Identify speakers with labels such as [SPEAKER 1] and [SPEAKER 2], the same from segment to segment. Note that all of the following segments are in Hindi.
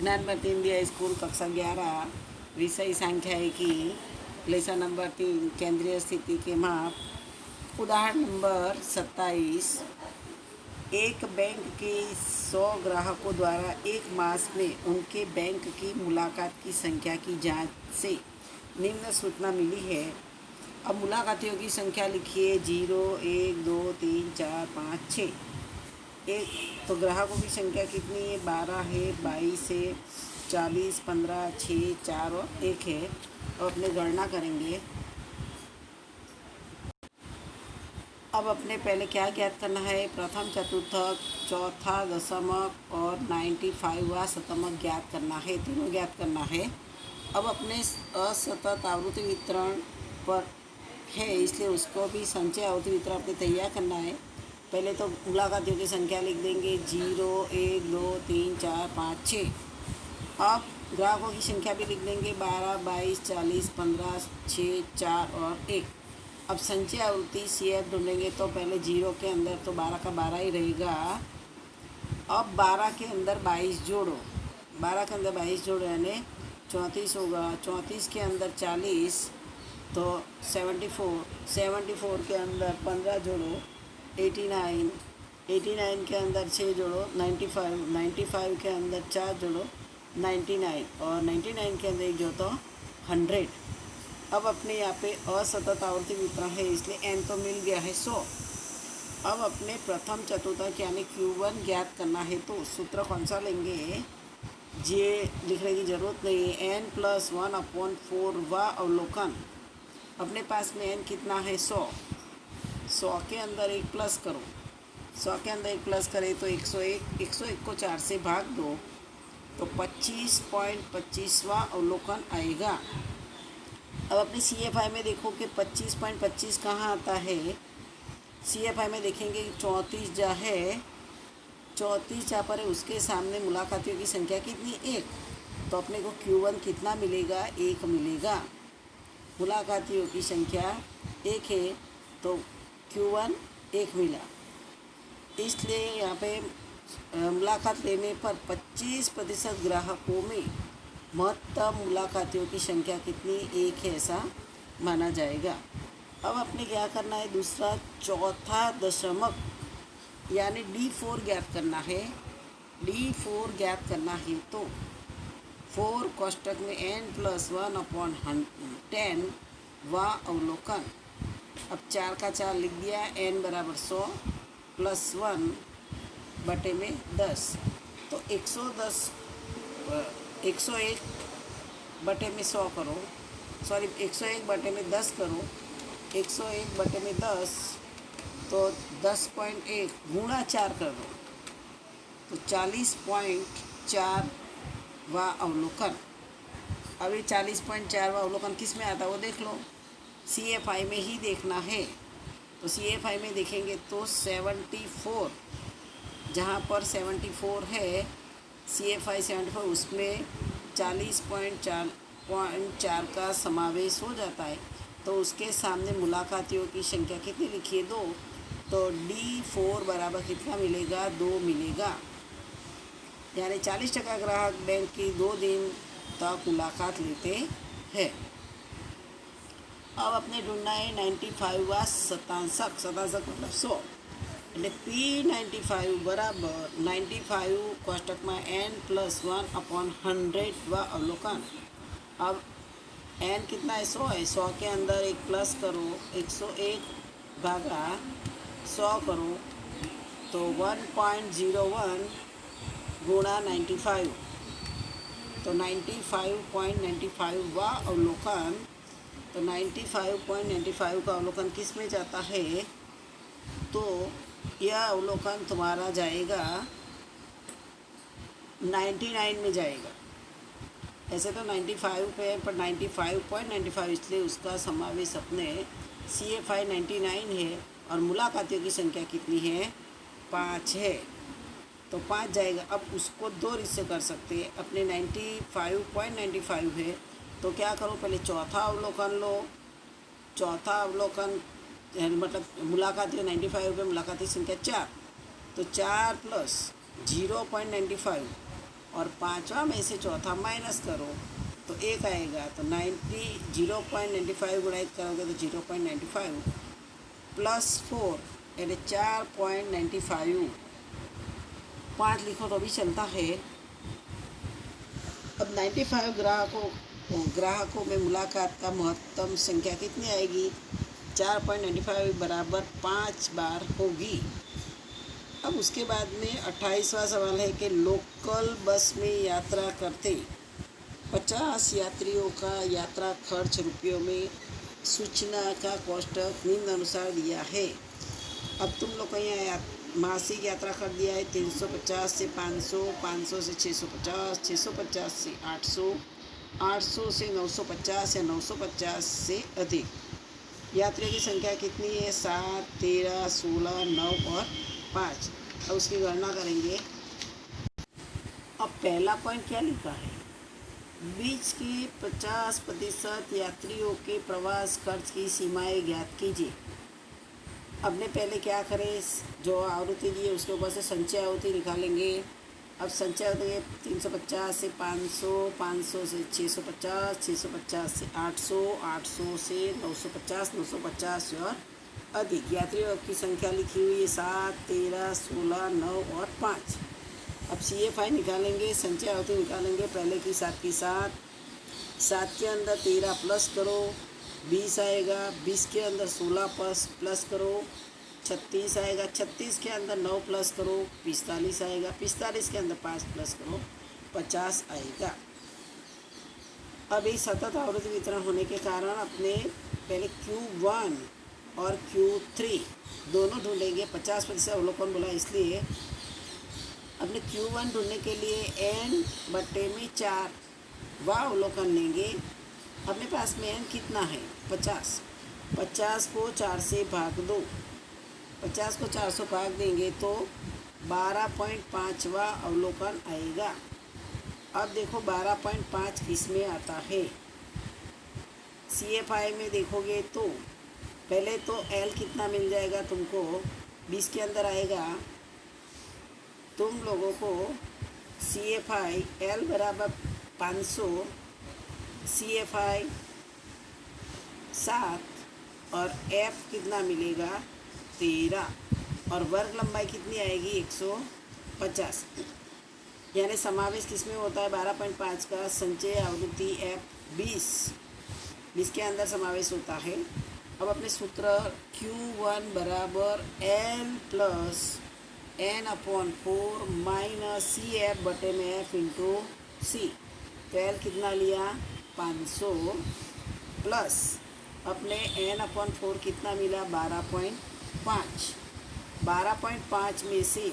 [SPEAKER 1] ज्ञानभारती इंडिया स्कूल कक्षा 11 विषय सांख्यिकी लेसन नंबर 3 केंद्रीय स्थिति के माप। उदाहरण नंबर 27। एक बैंक के 100 ग्राहकों द्वारा एक मास में उनके बैंक की मुलाकात की संख्या की जांच से निम्न सूचना मिली है। अब मुलाकातियों की संख्या लिखिए 0, 1, 2, 3, 4, 5, 6। एक तो ग्राहकों की संख्या कितनी है? 12 है, 22 है, 40, 15, 6, 4 और 1 है। अब अपने गणना करेंगे। अब अपने पहले क्या ज्ञात करना है? प्रथम चतुर्थक, चौथा दशमक और 95वां शतमक ज्ञात करना है। तीनों ज्ञात करना है। अब अपने असतत आवृत्ति वितरण पर है, इसलिए उसको भी संचय आवृत्ति वितरण अपने तैयार करना है। पहले तो मुलाकातियों की संख्या लिख देंगे 0, 1, 2, 3, 4, 5, 6। अब ग्राहकों की संख्या भी लिख देंगे 12, 22, 40, 15, 6, 4 और 1। अब संचय आवृत्ति CF ढूंढेंगे तो पहले 0 के अंदर तो 12 का 12 ही रहेगा। अब 12 के अंदर 22 जोड़ो, 12 के अंदर 22 जोड़ो यानी 34 होगा। 34 के अंदर 40 तो 74, 74 के अंदर 15 जोड़ो 89, 89 के अंदर 6 जोड़ो 95, 95 के अंदर 4 जोड़ो 99 और 99 के अंदर 1 जोड़ो तो 100। अब अपने यहाँ पे असतत आवर्ती वितरण है, इसलिए n तो मिल गया है 100। अब अपने प्रथम चतुर्थक यानी Q1 ज्ञात करना है, तो सूत्र कौन सा लेंगे? ये लिखने की ज़रूरत नहीं है। n+1/4 व अवलोकन। अपने पास में n कितना है? 100। 100 के अंदर 1 प्लस करो, 100 के अंदर 1 प्लस करें तो 101, 101 को 4 से भाग दो तो 25.25वां अवलोकन आएगा। अब अपने CFI में देखो कि 25.25 कहाँ आता है। CFI में देखेंगे 34 जहाँ है, 34 जहाँ पर है उसके सामने मुलाकातियों की संख्या कितनी? 1। तो अपने को Q1 कितना मिलेगा? 1 मिलेगा। मुलाकातियों की संख्या 1 है तो Q1 1 मिला। इसलिए यहाँ पे मुलाकात लेने पर 25% ग्राहकों में महत्तम मुलाकातियों की संख्या कितनी? 1 है, ऐसा माना जाएगा। अब अपने क्या करना है? दूसरा चौथा दशमक यानी D4 ज्ञात करना है। D4 ज्ञात करना है तो 4 कोष्टक में n+1/10 व अवलोकन। अब 4 का 4 लिख दिया। n बराबर 100 + 1 बटे में 10 तो 110, 101 बटे में 100 करो, सॉरी 101 बटे में 10 करो। 101 बटे में 10 तो 10.1 गुणा 4 कर दो तो 40.4वां अवलोकन। अभी 40.4वां अवलोकन किस में आता है वो देख लो। CFI में ही देखना है, तो CFI में देखेंगे तो 74, जहाँ पर 74 है CFI 74, उसमें 40.4 का समावेश हो जाता है। तो उसके सामने मुलाकातियों की संख्या कितनी लिखिए? 2। तो D4 बराबर कितना मिलेगा? 2 मिलेगा। यानी 40% ग्राहक बैंक की 2 दिन तक मुलाकात लेते हैं। अब अपने ढूंढना है 95वां शतांशक। शतांशक मतलब 100 એટલે P95 बराबर 95 कोष्टक में n+1/100 व अवलोकन। अब n कितना है? 100 है। 100 के अंदर 1 प्लस करो, 101 भागा 100 करो तो 1.01 गुणा 95 तो 95.95 व अवलोकन। तो 95.95 का अवलोकन किस में जाता है? तो यह अवलोकन तुम्हारा जाएगा 99 में जाएगा। ऐसे तो 95 पे है पर 95.95 इसलिए उसका समावेश अपने CFI 99 है और मुलाकातियों की संख्या कितनी है? 5 है तो 5 जाएगा। अब उसको 2 हिस्से कर सकते हैं। अपने 95.95 है तो क्या करो? पहले चौथा अवलोकन लो। चौथा अवलोकन मतलब मुलाकाती 95 पे मुलाकाती संख्या 4 तो 4 + 0.95 और पाँचवा में से चौथा माइनस करो तो एक आएगा। तो 0.95 गुणा करोगे तो 0.95 प्लस 4 यानी 4.95। 5 लिखो तो भी चलता है। अब 95 ग्राहकों में मुलाकात का महत्तम संख्या कितनी आएगी? 4.95 बराबर 5 बार होगी। अब उसके बाद में 28वां सवाल है कि लोकल बस में यात्रा करते 50 यात्रियों का यात्रा खर्च रुपयों में सूचना का कोष्ठक निम्नानुसार दिया है। अब तुम लोग को यहाँ मासिक यात्रा कर दिया है 350 से 500, 500 से 650, 650 से 800, 800 से 950 या 950 से अधिक। यात्रियों की संख्या कितनी है? 7, 13, 16, 9 और 5। अब उसकी गणना करेंगे। अब पहला पॉइंट क्या लिखा है? बीच के 50% यात्रियों के प्रवास खर्च की सीमाएं ज्ञात कीजिए। अपने पहले क्या करें, जो आवृत्ति दी है उसके ऊपर से संचय आवृत्ति निकालेंगे। अब संचय आवृत्ति 350 से 500, 500 से 650, 650 से 800, 800 से 950, 950 से और अधिक। यात्रियों की संख्या लिखी हुई है 7, 13, 16, 9 और 5। अब CFI निकालेंगे, संचय आवृत्ति निकालेंगे। पहले की 7 की 7, 7 के अंदर 13 प्लस करो 20 आएगा, 20 के अंदर 16 प्लस करो 36 आएगा, 36 के अंदर 9 प्लस करो 45 आएगा, 45 के अंदर 5 प्लस करो 50 आएगा। अब ये सतत आवृत्ति वितरण होने के कारण अपने पहले Q1 और Q3 दोनों ढूंढेंगे। 50% अवलोकन बोला इसलिए अपने Q1 ढूंढने के लिए n/4 वह अवलोकन लेंगे। अपने पास में n कितना है? 50। 50 को 4 से भाग दो। 50 को 4 से भाग देंगे तो 12.5वां अवलोकन आएगा। अब देखो 12.5 किस में आता है? CFI में देखोगे तो पहले तो L कितना मिल जाएगा तुमको? 20 के अंदर आएगा। तुम लोगों को CFI L बराबर 500, CFI 7 और F कितना मिलेगा? 13 और वर्ग लंबाई कितनी आएगी? 150। यानी समावेश किस में होता है? 12.5 का संचय आवृत्ति F 20 के अंदर समावेश होता है। अब अपने सूत्र Q1 बराबर L plus n/4 minus CF/F into C। तो L कितना लिया? 500 प्लस अपने n/4 कितना मिला? 12.5। 12.5 में से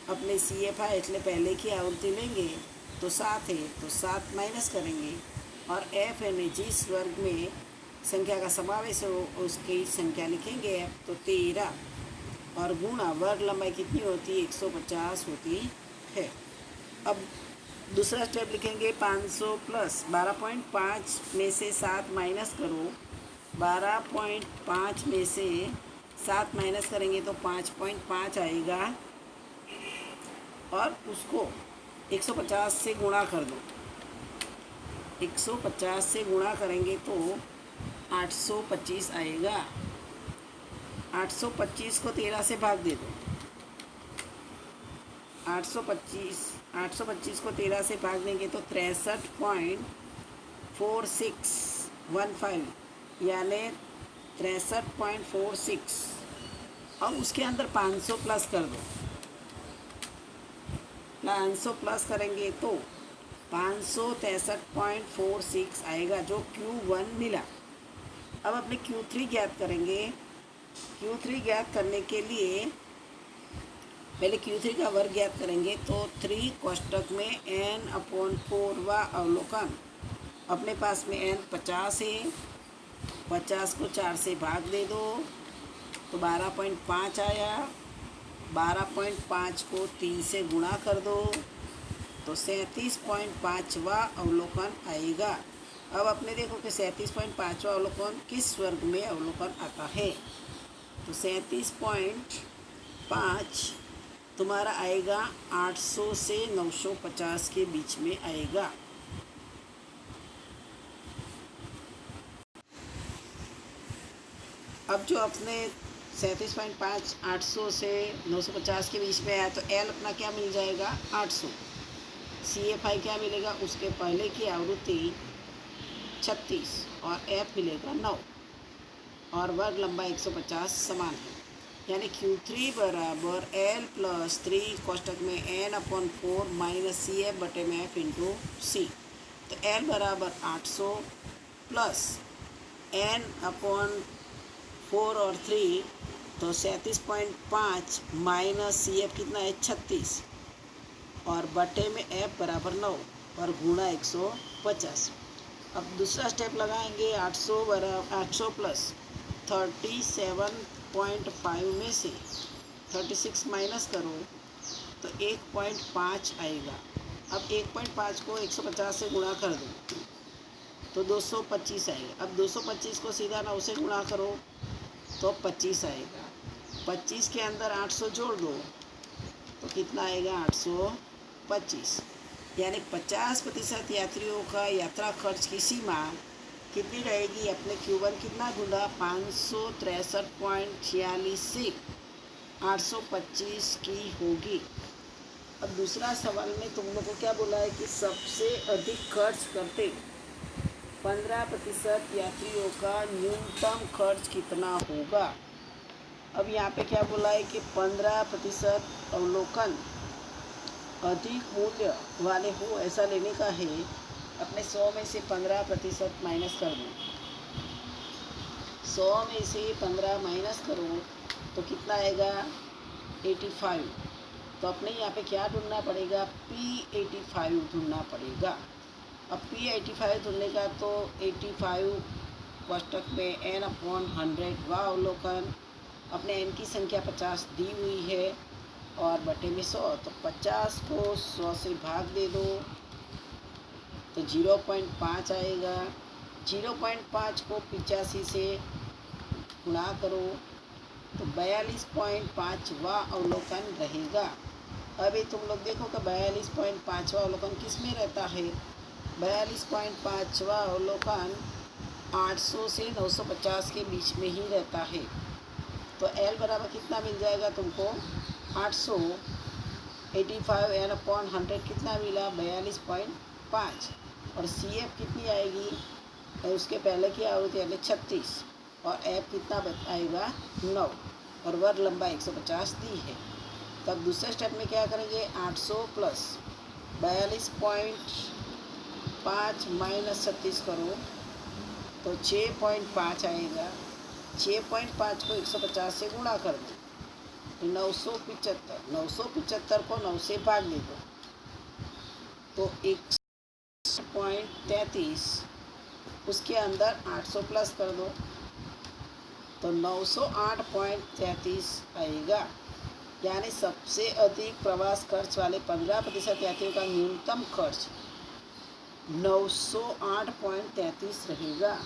[SPEAKER 1] अपने CFI એટલે पहले की आवृत्ति लेंगे तो 7 है तो 7 माइनस करेंगे और F यानी जिस वर्ग में संख्या का समावेश हो उसकी संख्या लिखेंगे F तो 13 और गुणा वर्ग लंबाई कितनी होती है? 150 होती है। अब दूसरा स्टेप लिखेंगे 500 प्लस 12.5 में से 7 माइनस करो। 12.5 में से 7 माइनस करेंगे तो 5.5 आएगा और उसको 150 से गुणा कर दो। 150 से गुणा करेंगे तो 825 आएगा। 825 को 13 से भाग दे दो। 825 को 13 से भाग देंगे तो 63.4615 यानी 63.46। अब उसके अंदर 500 प्लस कर दो। 500 प्लस करेंगे तो 563.46 आएगा जो Q1 मिला। अब अपने Q3 ज्ञात करेंगे। Q3 ज्ञात करने के लिए पहले Q3 का वर्ग ज्ञात करेंगे तो 3 कोष्ठक में n/4 वा अवलोकन। अपने पास में n 50 है। 50 को 4 से भाग दे दो तो 12.5 आया। 12.5 को 3 से गुणा कर दो तो 37.5वां अवलोकन आएगा। अब अपने देखो कि 37.5वां अवलोकन किस वर्ग में अवलोकन आता है? तो 37.5 तुम्हारा आएगा 800 से 950 के बीच में आएगा। अब जो अपने 37.5 800 से 950 के बीच में आया तो एल अपना क्या मिल जाएगा 800। CFI क्या मिलेगा, उसके पहले की आवृत्ति 36 और एफ मिलेगा 9 और वर्ग लंबाई 150 समान है। यानी Q3 बराबर L प्लस 3 कोष्टक में N/4 माइनस CF बटे में F इंटू सी। तो L बराबर 800 प्लस N/4 और 3 तो 37.5 माइनस CF कितना है 36 और बटे में F बराबर 9 और गुणा 150। अब दूसरा स्टेप लगाएंगे 800 प्लस 37.5 में से 36 माइनस करो तो 1.5 आएगा। अब 1.5 को 150 से गुणा कर दो तो 225 आएगा। अब 225 को सीधा 9 से गुणा करो तो 25 आएगा। 25 के अंदर 800 जोड़ दो तो कितना आएगा 825। यानी 50% यात्रियों का यात्रा खर्च की सीमा कितनी रहेगी, अपने Q1 कितना ढूंढा 563.46 से 825 की होगी। अब दूसरा सवाल में तुम लोग को क्या बोला है कि सबसे अधिक खर्च करते 15% यात्रियों का न्यूनतम खर्च कितना होगा। अब यहाँ पे क्या बोला है कि 15% अवलोकन अधिक मूल्य वाले हो ऐसा लेने का है। अपने 100 में से 15% माइनस कर दो, 100 में से 15 माइनस करो तो कितना आएगा 85। तो अपने यहाँ पे क्या ढूंढना पड़ेगा P85 ढूंढना पड़ेगा। अब P85 ढूंढने का तो 85 कोष्टक में N/100 व अवलोकन, अपने N की संख्या 50 दी हुई है और बटे में 100 तो 50 को 100 से भाग दे दो तो 0.5 आएगा। 0.5 को 85 से गुणा करो तो 42.5वां अवलोकन रहेगा। अभी तुम लोग देखो कि 42.5वां अवलोकन किस में रहता है। 42.5वां अवलोकन 800 से 950 के बीच में ही रहता है। तो L बराबर कितना मिल जाएगा तुमको 800, 85 N/100 कितना मिला 42.5 और CF कितनी आएगी उसके पहले की आवृत्ति यानी 36 और F कितना आएगा 9 और वर्ग लंबाई 150 दी है। तब दूसरे स्टेप में क्या करेंगे 800 प्लस 42.5 माइनस 36 करो तो 6.5 आएगा। 6.5 को 150 से गुणा कर दो 975 को 9 से भाग दे दो तो 100.33 उसके अंदर 800 प्लस कर दो तो 908.33 आएगा। यानी सबसे अधिक प्रवास खर्च वाले 15% यात्रियों का न्यूनतम खर्च 908.33 रहेगा।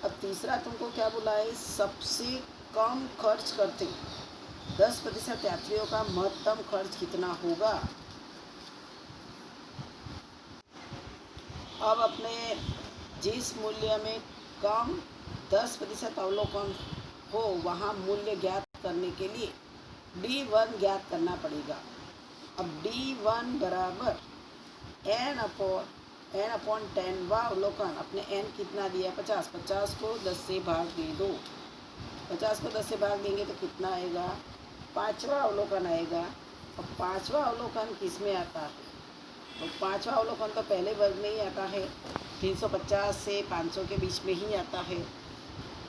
[SPEAKER 1] अब तीसरा तुमको क्या बोला है सबसे कम खर्च करते 10% यात्रियों का महत्तम खर्च कितना होगा। अब अपने जिस मूल्य में कम 10% अवलोकन हो वहाँ मूल्य ज्ञात करने के लिए D1 ज्ञात करना पड़ेगा। अब D1 बराबर N/10 व अवलोकन, अपने N कितना दिया 50, 50 को 10 से भाग दे दो। 50 को 10 से भाग देंगे तो कितना आएगा 5वां अवलोकन आएगा। अब 5वां अवलोकन किस में आता है तो 5वां अवलोकन तो पहले वर्ग में ही आता है 350 से 500 के बीच में ही आता है।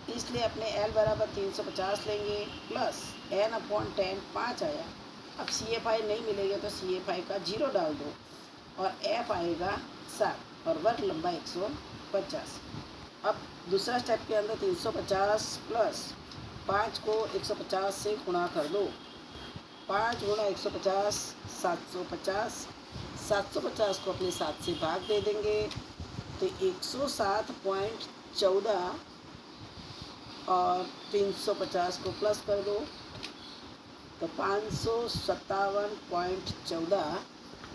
[SPEAKER 1] इसलिए अपने L बराबर 350 लेंगे प्लस N/10 5 आया। अब CFI नहीं मिलेगा तो CFI का 0 डाल दो और F आएगा 7 और वर्ग लंबाई 150। अब दूसरा स्टेप के अंदर 350 प्लस 5 को 150 से गुणा कर दो। 5 गुणा 150 750, 750 को अपने 7 से भाग दे देंगे तो 107.14 और 350 को प्लस कर दो तो 557.14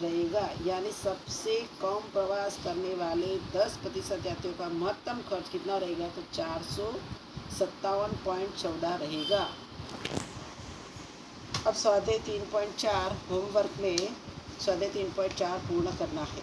[SPEAKER 1] रहेगा। यानी सबसे कम प्रवास करने वाले 10% यात्रियों का महत्तम खर्च कितना रहेगा, तो 457.14 रहेगा। अब स्वाध्याय 3.4 होमवर्क में स्वाध्याय 3.4 पूर्ण करना है।